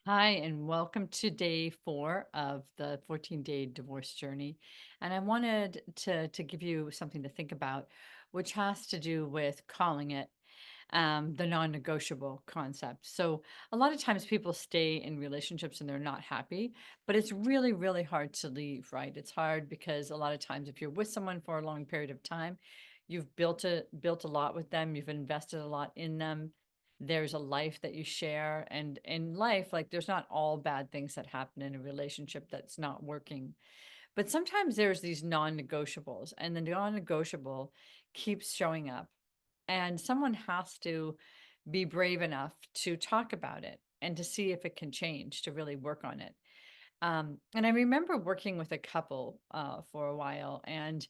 Hi, and welcome to day 4 of the 14-day divorce journey. And I wanted to give you something to think about, which has to do with calling it the non-negotiable concept. So a lot of times people stay in relationships and they're not happy, but it's really, really hard to leave, right? It's hard because a lot of times if you're with someone for a long period of time, you've built a lot with them, you've invested a lot in them. There's a life that you share, and in life, like there's not all bad things that happen in a relationship that's not working, but sometimes there's these non-negotiables, and the non-negotiable keeps showing up, and someone has to be brave enough to talk about it and to see if it can change, to really work on it. And I remember working with a couple for a while, and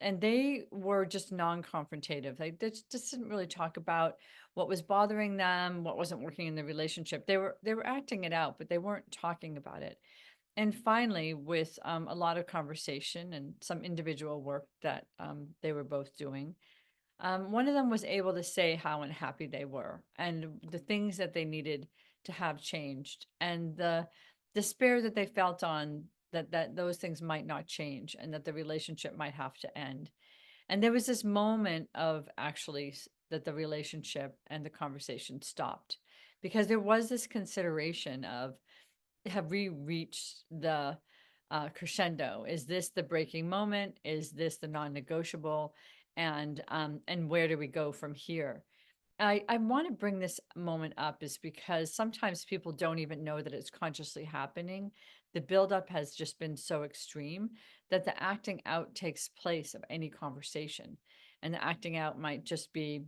they were just non-confrontative. They just didn't really talk about what was bothering them, what wasn't working in the relationship. They were acting it out, but they weren't talking about it. And finally, with a lot of conversation and some individual work that they were both doing, one of them was able to say how unhappy they were and the things that they needed to have changed, and the despair that they felt on that those things might not change and that the relationship might have to end. And there was this moment of actually that the relationship and the conversation stopped because there was this consideration of, have we reached the crescendo? Is this the breaking moment? Is this the non-negotiable? And where do we go from here? I want to bring this moment up is because sometimes people don't even know that it's consciously happening. The buildup has just been so extreme that the acting out takes place of any conversation. And the acting out might just be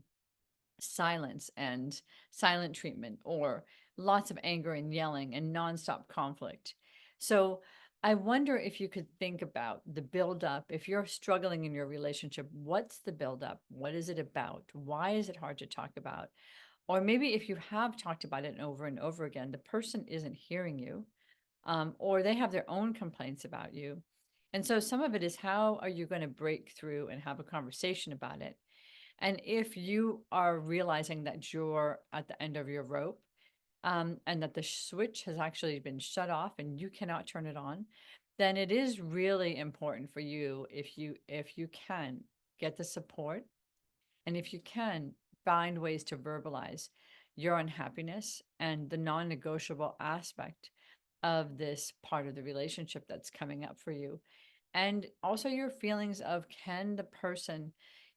silence and silent treatment, or lots of anger and yelling and nonstop conflict. So I wonder if you could think about the buildup. If you're struggling in your relationship, what's the buildup? What is it about? Why is it hard to talk about? Or maybe if you have talked about it over and over again, the person isn't hearing you, or they have their own complaints about you. And so some of it is, how are you going to break through and have a conversation about it? And if you are realizing that you're at the end of your rope, and that the switch has actually been shut off and you cannot turn it on, then it is really important for you, if you can get the support, and if you can find ways to verbalize your unhappiness and the non-negotiable aspect of this part of the relationship that's coming up for you. And also your feelings of, can the person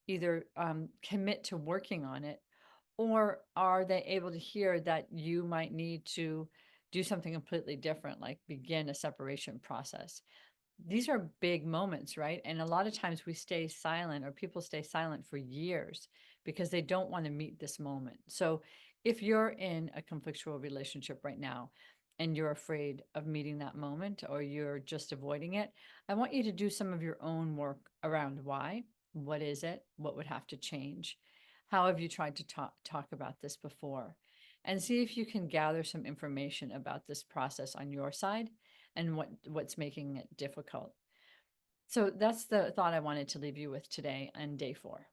either commit to working on it, or are they able to hear that you might need to do something completely different, like begin a separation process? These are big moments, right? And a lot of times we stay silent, or people stay silent for years because they don't want to meet this moment. So if you're in a conflictual relationship right now and you're afraid of meeting that moment, or you're just avoiding it, I want you to do some of your own work around why. What is it? What would have to change? How have you tried to talk about this before? And see if you can gather some information about this process on your side and what's making it difficult. So that's the thought I wanted to leave you with today on day 4.